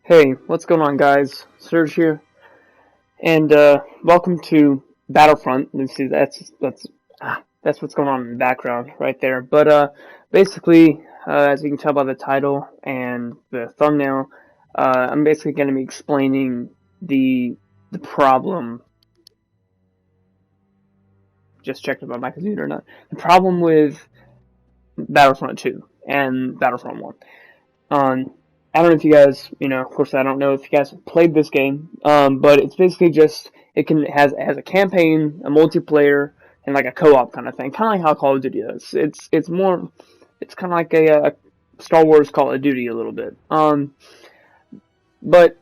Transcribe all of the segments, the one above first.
Hey, what's going on, guys? Serge here, and welcome to Battlefront. You see, that's what's going on in the background right there. But basically, as you can tell by the title and the thumbnail, I'm basically going to be explaining the problem. Just checked if my computer or not. The problem with Battlefront 2 and Battlefront 1. I don't know if you guys, of course I don't know if you guys have played this game, but it's basically just, it has a campaign, a multiplayer, and like a co-op kind of thing, kind of like how Call of Duty is. It's kind of like a Star Wars Call of Duty a little bit. But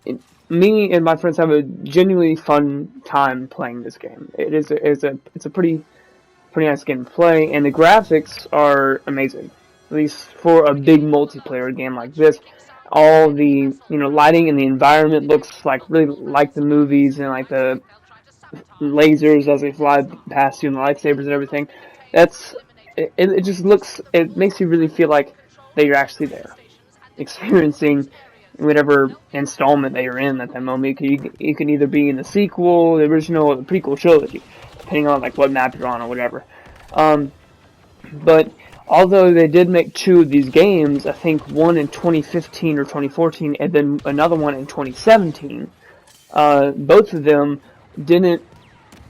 me and my friends have a genuinely fun time playing this game. It's a pretty nice game to play, and the graphics are amazing. At least for a big multiplayer game like this, all the lighting and the environment looks like really like the movies, and like the lasers as they fly past you and the lightsabers and everything. It just looks, it makes you really feel like that you're actually there, experiencing whatever installment that you're in at that moment. You can either be in the sequel, the original, or the prequel trilogy, depending on like what map you're on or whatever. But although they did make two of these games, I think one in 2015 or 2014, and then another one in 2017, both of them didn't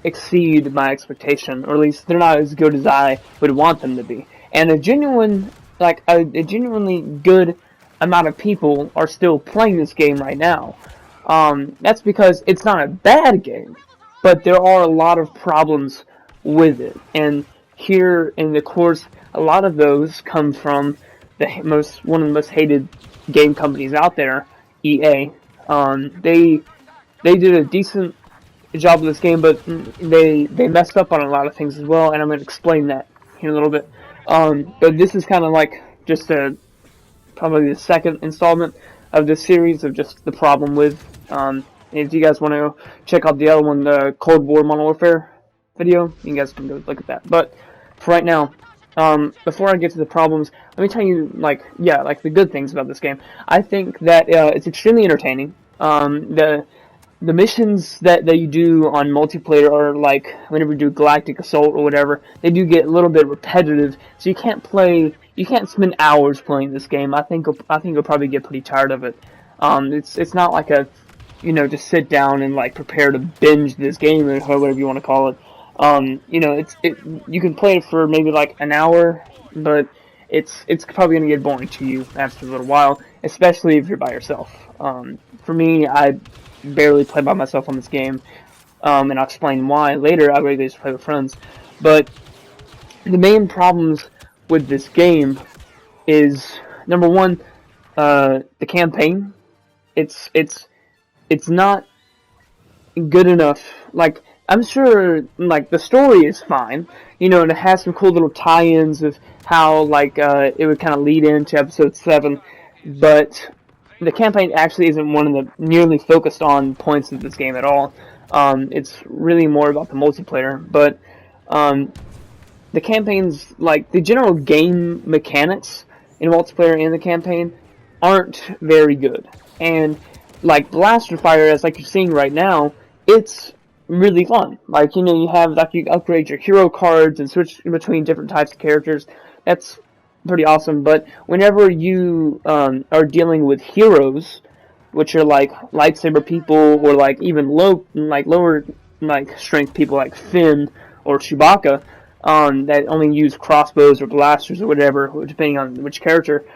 exceed my expectation, or at least they're not as good as I would want them to be. And a genuinely good amount of people are still playing this game right now. That's because it's not a bad game, but there are a lot of problems with it. And here in the course, a lot of those come from one of the most hated game companies out there, EA. They did a decent job of this game, but they messed up on a lot of things as well, and I'm going to explain that here in a little bit. But this is kind of like just probably the second installment of this series of just the problem with. If you guys want to check out the other one, the Cold War Modern Warfare video, you guys can go look at that. But for right now, before I get to the problems, let me tell you, the good things about this game. I think that it's extremely entertaining. The missions that you do on multiplayer are like whenever you do Galactic Assault or whatever, they do get a little bit repetitive. So you can't spend hours playing this game. I think you'll probably get pretty tired of it. It's not like a, just sit down and like prepare to binge this game or whatever you want to call it. You can play it for maybe like an hour, but it's probably gonna get boring to you after a little while, especially if you're by yourself. For me, I barely play by myself on this game, and I'll explain why later. I really just play with friends. But the main problems with this game is, number one, the campaign. It's not good enough. Like, I'm sure, like, the story is fine, and it has some cool little tie-ins of how, it would kind of lead into episode 7, but the campaign actually isn't one of the nearly focused on points of this game at all. It's really more about the multiplayer, but the campaigns, like, the general game mechanics in multiplayer and the campaign aren't very good. And, like, Blaster Fire, as like you're seeing right now, it's really fun. Like, you have, like, you upgrade your hero cards and switch between different types of characters. That's pretty awesome. But whenever you are dealing with heroes, which are like lightsaber people, or like even lower like strength people like Finn or Chewbacca, that only use crossbows or blasters or whatever, depending on which character,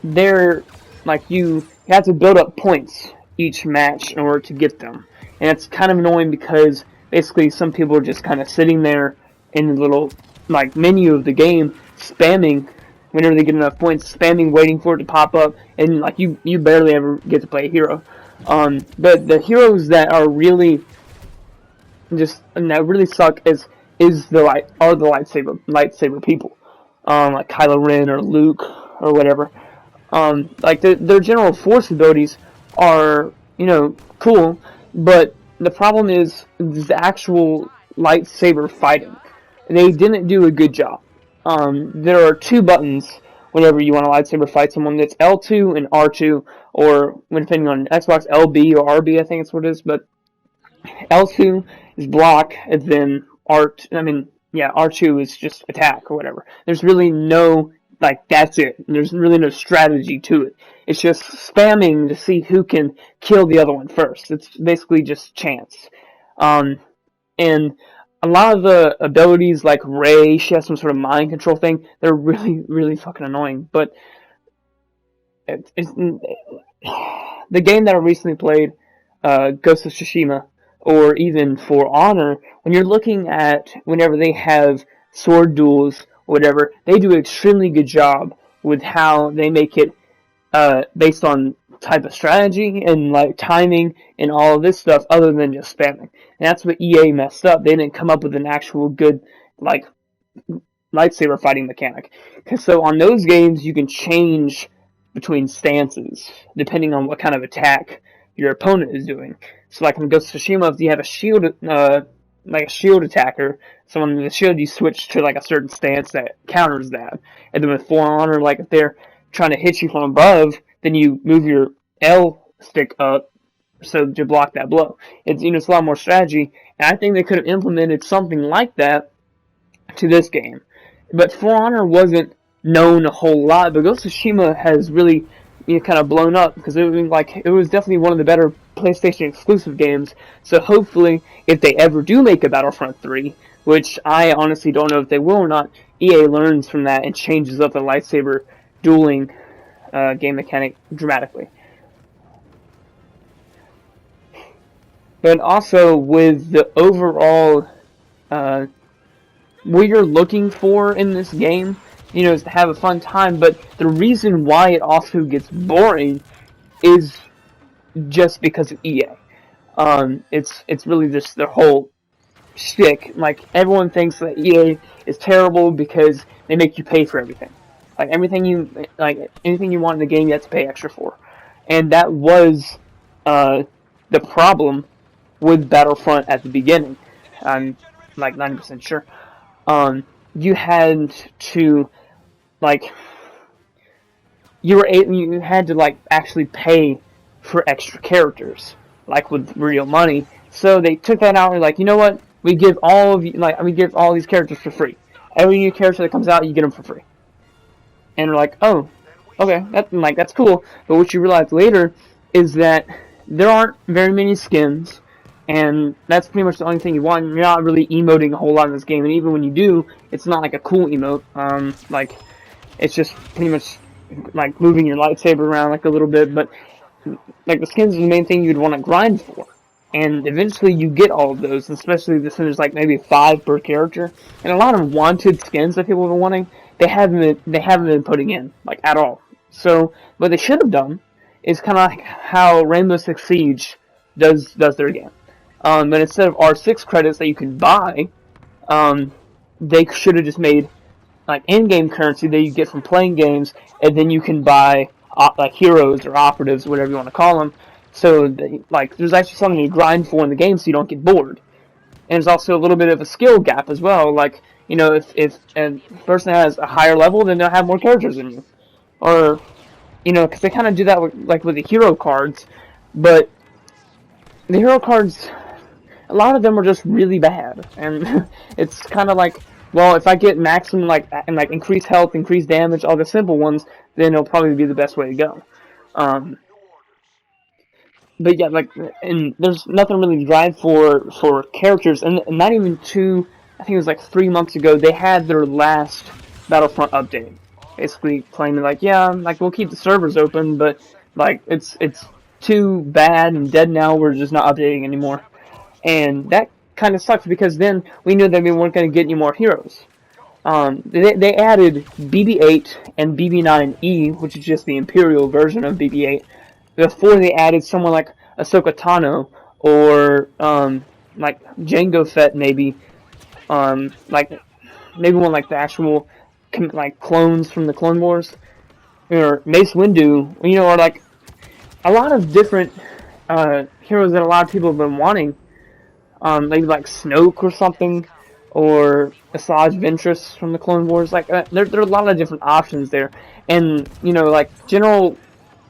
they're like, you have to build up points each match in order to get them. And it's kind of annoying because basically some people are just kind of sitting there in the little like menu of the game, spamming whenever they get enough points, spamming, waiting for it to pop up, and like you barely ever get to play a hero. But the heroes that are really that really suck are the lightsaber people, like Kylo Ren or Luke or whatever. Like their general force abilities are cool, but the problem is the actual lightsaber fighting. They didn't do a good job. There are two buttons whenever you want to lightsaber fight someone, it's L2 and R2, or when depending on Xbox, LB or RB, I think it's what it is, but L2 is block, and then R2 is just attack or whatever. There's really no, like, that's it. There's really no strategy to it. It's just spamming to see who can kill the other one first. It's basically just chance. And a lot of the abilities, like Rey, she has some sort of mind control thing, they're really, really fucking annoying. But it's the game that I recently played, Ghost of Tsushima, or even For Honor, when you're looking at whenever they have sword duels or whatever, they do an extremely good job with how they make it based on type of strategy and like timing and all of this stuff other than just spamming. And that's what EA messed up. They didn't come up with an actual good like lightsaber fighting mechanic. Because so on those games you can change between stances depending on what kind of attack your opponent is doing. So like in Ghost of Tsushima, if you have a shield, like a shield attacker, someone with a shield, you switch to like a certain stance that counters that. And then with For Honor, like if they're trying to hit you from above, then you move your L stick up so to block that blow. It's it's a lot more strategy, and I think they could have implemented something like that to this game. But For Honor wasn't known a whole lot, but Ghost of Tsushima has really kind of blown up because it was definitely one of the better PlayStation exclusive games. So hopefully, if they ever do make a Battlefront 3, which I honestly don't know if they will or not, EA learns from that and changes up the lightsaber dueling game mechanic dramatically. But also with the overall what you're looking for in this game, is to have a fun time, but the reason why it also gets boring is just because of EA. It's really just their whole shtick. Like, everyone thinks that EA is terrible because they make you pay for everything. Like, anything you want in the game, you have to pay extra for. And that was the problem with Battlefront at the beginning. I'm like 90% sure. You had to you had to actually pay for extra characters, like with real money. So they took that out and like, you know what? We give all these characters for free. Every new character that comes out, you get them for free. And we're like, oh, okay, that's cool. But what you realize later is that there aren't very many skins, and that's pretty much the only thing you want. You're not really emoting a whole lot in this game, and even when you do, it's not like a cool emote. It's just pretty much like moving your lightsaber around like a little bit, but like the skins are the main thing you'd want to grind for. And eventually you get all of those, especially there's like maybe 5 per character. And a lot of wanted skins that people have been wanting, they haven't been putting in, like, at all. So what they should have done is kind of like how Rainbow Six Siege does their game. But instead of R6 credits that you can buy, they should have just made like in-game currency that you get from playing games, and then you can buy like heroes or operatives, whatever you want to call them. So there's actually something you grind for in the game, so you don't get bored. And there's also a little bit of a skill gap as well. Like, if a person has a higher level, then they'll have more characters than you, or because they kind of do that with the hero cards, but the hero cards, a lot of them are just really bad, and it's kind of like, well, if I get maximum increased health, increased damage, all the simple ones, then it'll probably be the best way to go. But yeah, and there's nothing really to drive for characters, and not even I think it was 3 months ago, they had their last Battlefront update, basically claiming we'll keep the servers open, but it's too bad and dead now, we're just not updating anymore. And that kind of sucks, because then we knew that we weren't going to get any more heroes. They added BB-8 and BB-9E, which is just the Imperial version of BB-8, before they added someone like Ahsoka Tano, or Jango Fett, maybe, maybe one like the actual clones from the Clone Wars, or Mace Windu, or a lot of different heroes that a lot of people have been wanting. Maybe like Snoke or something. or Asajj Ventress from the Clone Wars. Like there are a lot of different options there, and you know, like general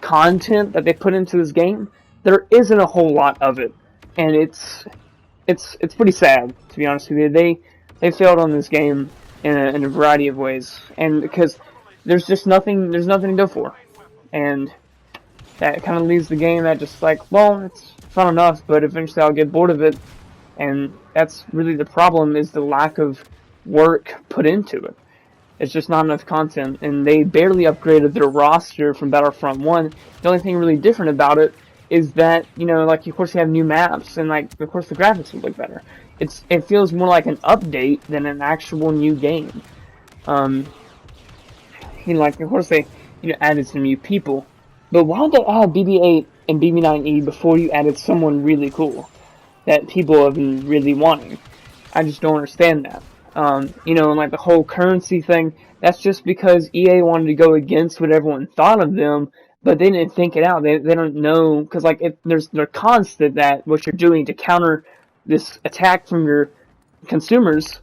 content that they put into this game, there isn't a whole lot of it, and it's pretty sad, to be honest with you. They failed on this game in a variety of ways, and because there's just nothing to go for, and that kind of leaves the game at just like, well, it's fun enough, but eventually I'll get bored of it, and that's really the problem, is the lack of work put into it. It's just not enough content, and they barely upgraded their roster from Battlefront 1. The only thing really different about it is that, you know, like, of course you have new maps, and, like, of course the graphics would look better. It feels more like an update than an actual new game. You know, like, of course they, you know, added some new people, but why did they add BB-8 and BB-9E before you added someone really cool that people have been really wanting? I just don't understand that. You know, and like the whole currency thing, that's just because EA wanted to go against what everyone thought of them, but they didn't think it out. They don't know, because like there are cons to that, what you're doing to counter this attack from your consumers.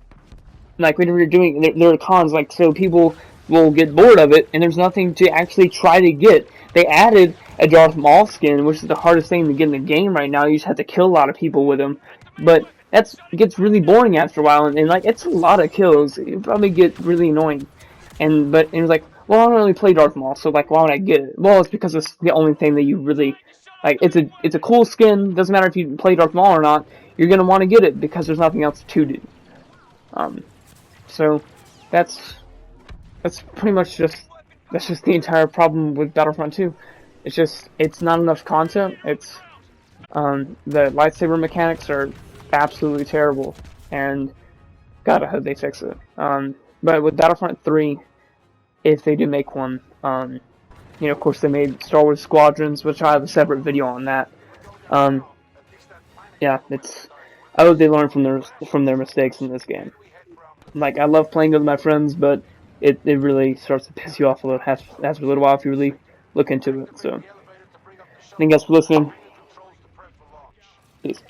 Like whenever you're doing, there are cons, like, so people will get bored of it, and there's nothing to actually try to get. They added a Darth Maul skin, which is the hardest thing to get in the game right now. You just have to kill a lot of people with him, but it gets really boring after a while, and like, it's a lot of kills. You probably get really annoying. But it was like, well, I don't really play Darth Maul, so like, why would I get it? Well, it's because it's the only thing that you really like. It's a cool skin. Doesn't matter if you play Darth Maul or not. You're gonna want to get it because there's nothing else to do. So that's pretty much just the entire problem with Battlefront 2. It's not enough content. The lightsaber mechanics are absolutely terrible, and God, I hope they fix it. But with Battlefront 3, if they do make one, you know, of course they made Star Wars Squadrons, which I have a separate video on that. Yeah, I hope they learn from their mistakes in this game. Like, I love playing with my friends, but it really starts to piss you off a little after a little while if you really look into it. So, thank you guys for listening. Peace.